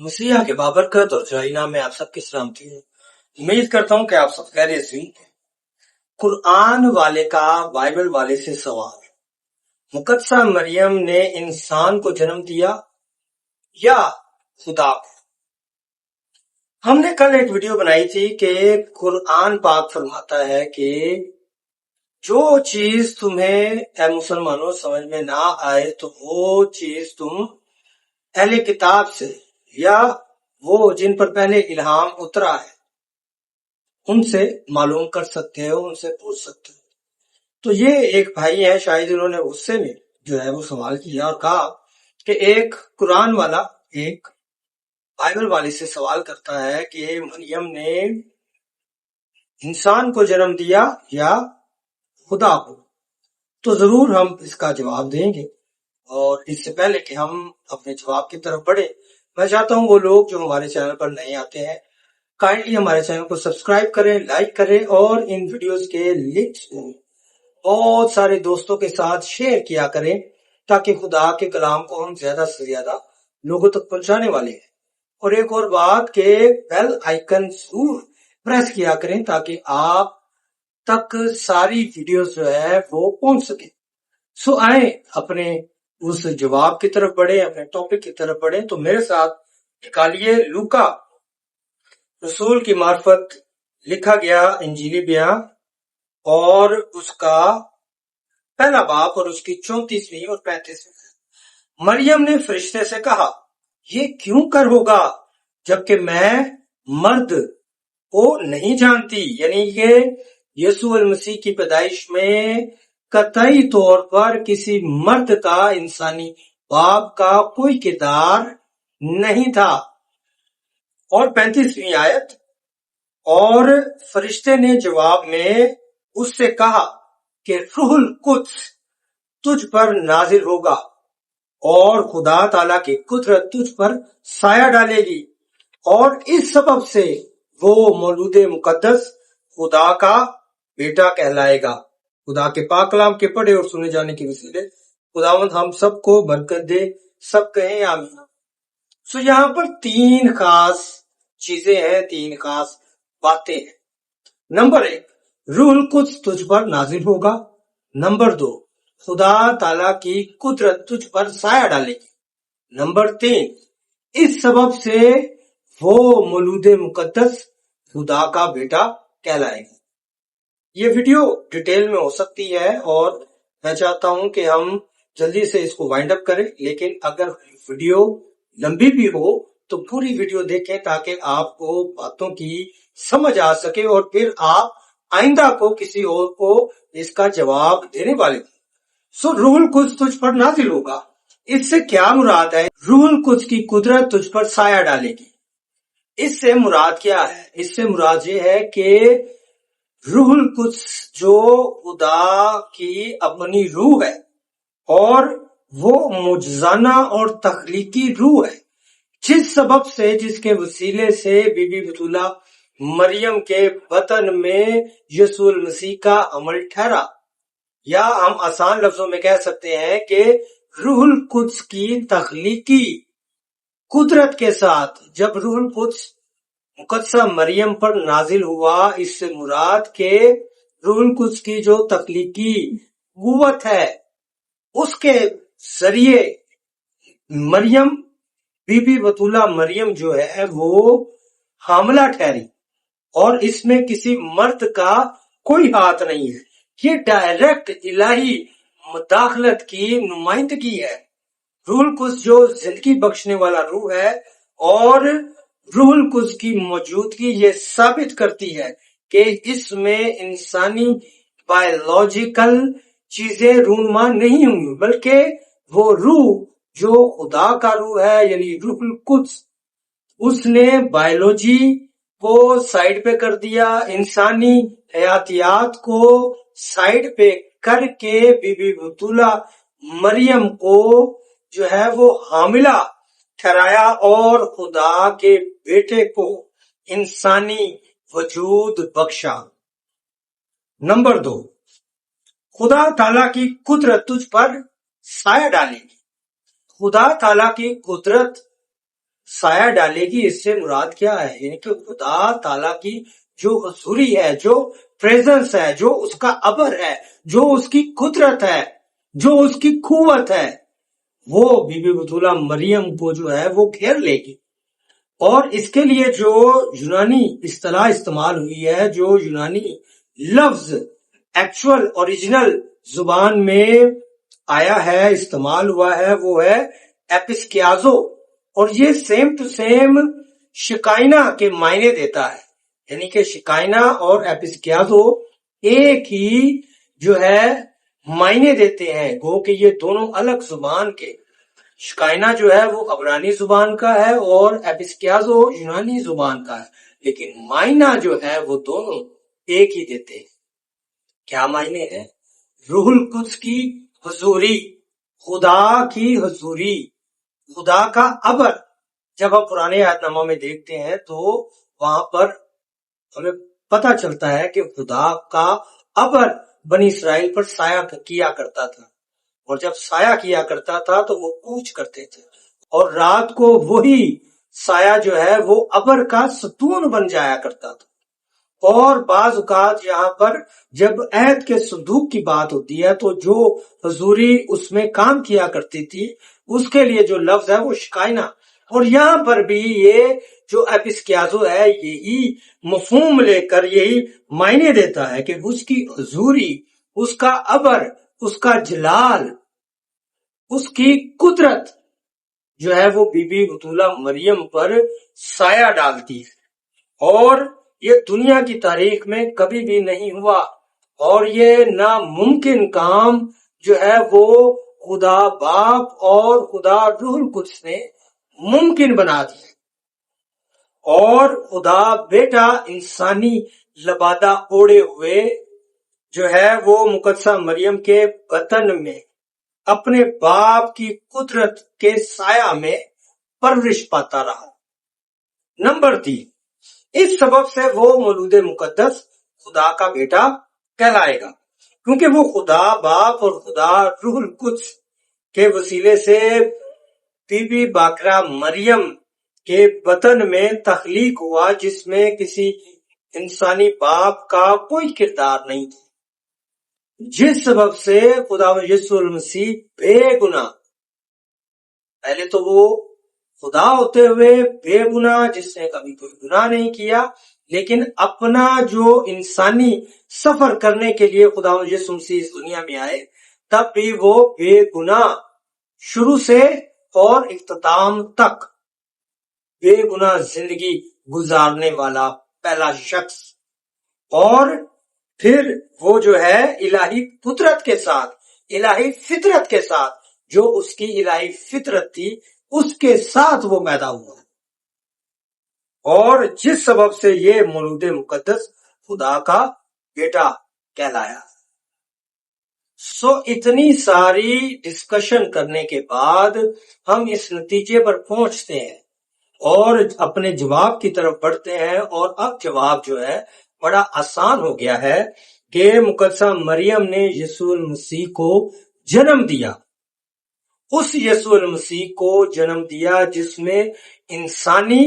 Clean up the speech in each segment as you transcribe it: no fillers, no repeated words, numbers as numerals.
मसीहा के बाबरकत और जलाई नाम में आप सबकी सलामती है। उम्मीद करता हूँ कि आप सब खैरियत से होंगे। कुरान वाले का बाइबल वाले से सवाल, मुकद्दसा मरियम ने इंसान को जन्म दिया या खुदा को? हमने कल एक वीडियो बनाई थी कि कुरान पाक फरमाता है कि जो चीज तुम्हें ए मुसलमानों समझ में ना आए तो वो चीज तुम अहले किताब से या वो जिन पर पहले इल्हाम उतरा है उनसे मालूम कर सकते हो, उनसे पूछ सकते हो। तो ये एक भाई है, शायद उन्होंने गुस्से में जो है वो सवाल किया और कहा कि एक कुरान वाला एक बाइबल वाले से सवाल करता है कि मरियम ने इंसान को जन्म दिया या खुदा को। तो जरूर हम इसका जवाब देंगे, और इससे पहले कि हम अपने जवाब की तरफ बढ़े, मैं चाहता हूं वो लोग जो हमारे चैनल पर नए आते हैं काइंडली हमारे चैनल को सब्सक्राइब करें, लाइक करें और इन वीडियोस के लिंक्स को बहुत सारे दोस्तों के साथ शेयर किया करें ताकि खुदा के कलाम को हम ज्यादा से ज्यादा लोगों तक पहुंचाने वाले हैं। और एक और बात के बेल आइकन जरूर प्रेस किया करें ताकि आप तक सारी वीडियोस जो है वो पहुंच सके। सो आए अपने उस जवाब की तरफ बढ़े, अपने टॉपिक की तरफ बढ़े। तो मेरे साथ निकालिए लूका रसूल की मार्फत लिखा गया इंजीली बयां और उसका पहला बाब और उसकी 34वीं और 35वीं। मरियम ने फरिश्ते से कहा, ये क्यों कर होगा जबकि मैं मर्द को नहीं जानती। यानी कि यीशु मसीह की पैदाइश में कतई तौर पर किसी मर्द का इंसानी बाप का कोई किरदार नहीं था। और 35वीं आयत, और फरिश्ते ने जवाब में उससे कहा कि रूहुल कुद्स तुझ पर नाजिल होगा और खुदा ताला की कुदरत तुझ पर साया डालेगी और इस सबब से वो मौलूदे मुकद्दस खुदा का बेटा कहलाएगा। खुदा के पाक कलाम के पढ़े और सुने जाने के वसीले खुदावंद हम सबको बरकत दे। सब कहें आमीन। सो यहाँ पर तीन खास चीजें हैं, तीन खास बातें हैं। नंबर 1, रूहुल कुद्स तुझ पर नाजिल होगा। नंबर 2, खुदा ताला की कुदरत तुझ पर साया डालेगी। नंबर 3, इस सबब से वो मौलूदे मुकद्दस खुदा का बेटा कहलाएगा। ये वीडियो डिटेल में हो सकती है और मैं चाहता हूं कि हम जल्दी से इसको वाइंड अप करें, लेकिन अगर वीडियो लंबी भी हो तो पूरी वीडियो देखें ताकि आपको बातों की समझ आ सके और फिर आप आइंदा को किसी और को इसका जवाब देने वाले। सो रूहुल कुद्स तुझ पर नाजिल होगा, इससे क्या मुराद है? रूहुल कुद्स की कुदरत तुझ पर साया डालेगी। इससे मुराद क्या है? इससे मुराद ये है कि रूहुल कुद्स जो खुदा की अपनी रूह है और वो मुजजाना और तख्लीकी रूह है, जिस सबब से, जिसके वसीले से बीबी बतूला मरियम के बतन में यीशु मसीह का अमल ठहरा। या हम आसान लफ्जों में कह सकते हैं कि रूहुल कुद्स की तख्लीकी कुदरत के साथ जब रूहुल कुद्स मुकद्दसा मरियम पर नाजिल हुआ, इससे मुराद के रूहुल कुद्स की जो तख्लीकी कुव्वत है उसके जरिए मरियम, बीबी बतूला मरियम जो है वो हामला ठहरी और इसमें किसी मर्द का कोई हाथ नहीं है। ये डायरेक्ट इलाही मुदाखलत की नुमाइंदगी है। रूहुल कुद्स जो जिंदगी बख्शने वाला रूह है और रूहुल कुद्स की मौजूदगी ये साबित करती है कि इसमें इंसानी बायोलॉजिकल चीजें रूनुमा नहीं हुई, बल्कि वो रूह जो खुदा का रूह है यानी रूहुल कुद्स, उसने बायोलॉजी को साइड पे कर दिया, इंसानी हयातियात को साइड पे करके बीबी बतूला मरियम को जो है वो हामिला ठहराया और खुदा के बेटे को इंसानी वजूद बख्शा। नंबर 2, खुदा ताला की कुदरत तुझ पर साया डालेगी। खुदा ताला की कुदरत سایہ ڈالے گی، اس سے مراد کیا ہے؟ یعنی کہ خدا تعالیٰ کی جو حضوری ہے، جو پریزنس ہے، جو اس کا ابر ہے، جو اس کی قدرت ہے، جو اس کی قوت ہے، وہ بی بی بطولہ مریم کو جو ہے وہ گھیر لے گی۔ اور اس کے لیے جو یونانی اصطلاح استعمال ہوئی ہے، جو یونانی لفظ ایکچوئل اوریجنل زبان میں آیا ہے، استعمال ہوا ہے، وہ ہے ایپسکیازو، اور یہ سیم ٹو سیم شکائنا کے معنی دیتا ہے۔ یعنی کہ شکائنا اور ایپسکیازو ایک ہی جو ہے معنی دیتے ہیں، گو کہ یہ دونوں الگ زبان کے، شکائنا جو ہے وہ عبرانی زبان کا ہے اور ایپسکیازو یونانی زبان کا ہے، لیکن معنی جو ہے وہ دونوں ایک ہی دیتے ہیں۔ کیا معنی ہے؟ روح القدس کی حضوری، خدا کی حضوری، خدا کا ابر۔ جب ہم پرانے عہد نامہ میں دیکھتے ہیں تو وہاں پر ہمیں پتہ چلتا ہے کہ خدا کا ابر بنی اسرائیل پر سایہ کیا کرتا تھا، اور جب سایہ کیا کرتا تھا تو وہ کوچ کرتے تھے، اور رات کو وہی سایہ جو ہے وہ ابر کا ستون بن جایا کرتا تھا۔ اور بعض اوقات یہاں پر جب عہد کے صندوق کی بات ہوتی ہے تو جو حضوری اس میں کام کیا کرتی تھی، اس کے لیے جو لفظ ہے وہ شکائنا، اور یہاں پر بھی یہ جو ایپسکیازو ہے یہی مفہوم لے کر یہی معنی دیتا ہے کہ اس کی حضوری، اس کا ابر، اس کا جلال، اس کی قدرت جو ہے وہ بی بی بطولہ مریم پر سایہ ڈالتی ہے، اور یہ دنیا کی تاریخ میں کبھی بھی نہیں ہوا، اور یہ ناممکن کام جو ہے وہ خدا باپ اور خدا روح القدس نے ممکن بنا دیا، اور خدا بیٹا انسانی لبادہ اوڑے ہوئے جو ہے وہ مقدسہ مریم کے بطن میں اپنے باپ کی قدرت کے سایہ میں پرورش پاتا رہا۔ نمبر 3، اس سبب سے وہ مولود مقدس خدا کا بیٹا کہلائے گا، کیونکہ وہ خدا باپ اور خدا روح القدس کے وسیلے سے بی بی باکرہ مریم کے بطن میں تخلیق ہوا، جس میں کسی انسانی باپ کا کوئی کردار نہیں تھا، جس سبب سے خدا یسوع المسیح بے گناہ، پہلے تو وہ خدا ہوتے ہوئے بے گناہ جس نے کبھی کوئی گناہ نہیں کیا، لیکن اپنا جو انسانی سفر کرنے کے لیے خدا یسوع مسیح اس دنیا میں آئے، تب بھی وہ بے گناہ شروع سے اور اختتام تک بے گناہ زندگی گزارنے والا پہلا شخص، اور پھر وہ جو ہے الہی قدرت کے ساتھ، الہی فطرت کے ساتھ، جو اس کی الہی فطرت تھی اس کے ساتھ وہ پیدا ہوا، اور جس سبب سے یہ مولود مقدس خدا کا بیٹا کہلایا۔ اتنی ساری ڈسکشن کرنے کے بعد ہم اس نتیجے پر پہنچتے ہیں اور اپنے جواب کی طرف بڑھتے ہیں، اور اب جواب جو ہے بڑا آسان ہو گیا ہے کہ مقدسہ مریم نے یسوع المسیح کو جنم دیا، اس یسوع المسیح کو جنم دیا جس میں انسانی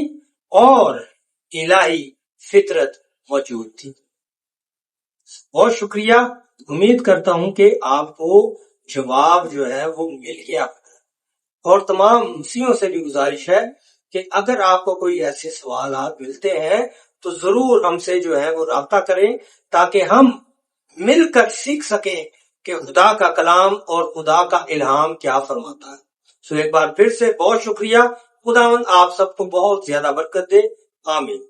اور الہی فطرت موجود تھی۔ بہت شکریہ، امید کرتا ہوں کہ آپ کو جواب جو ہے وہ مل گیا، اور تمام مسیحوں سے بھی گزارش ہے کہ اگر آپ کو کوئی ایسے سوالات ملتے ہیں تو ضرور ہم سے جو ہے وہ رابطہ کریں، تاکہ ہم مل کر سیکھ سکیں کہ خدا کا کلام اور خدا کا الہام کیا فرماتا ہے۔ ایک بار پھر سے بہت شکریہ، خداوند آپ سب کو بہت زیادہ برکت دے، آمین۔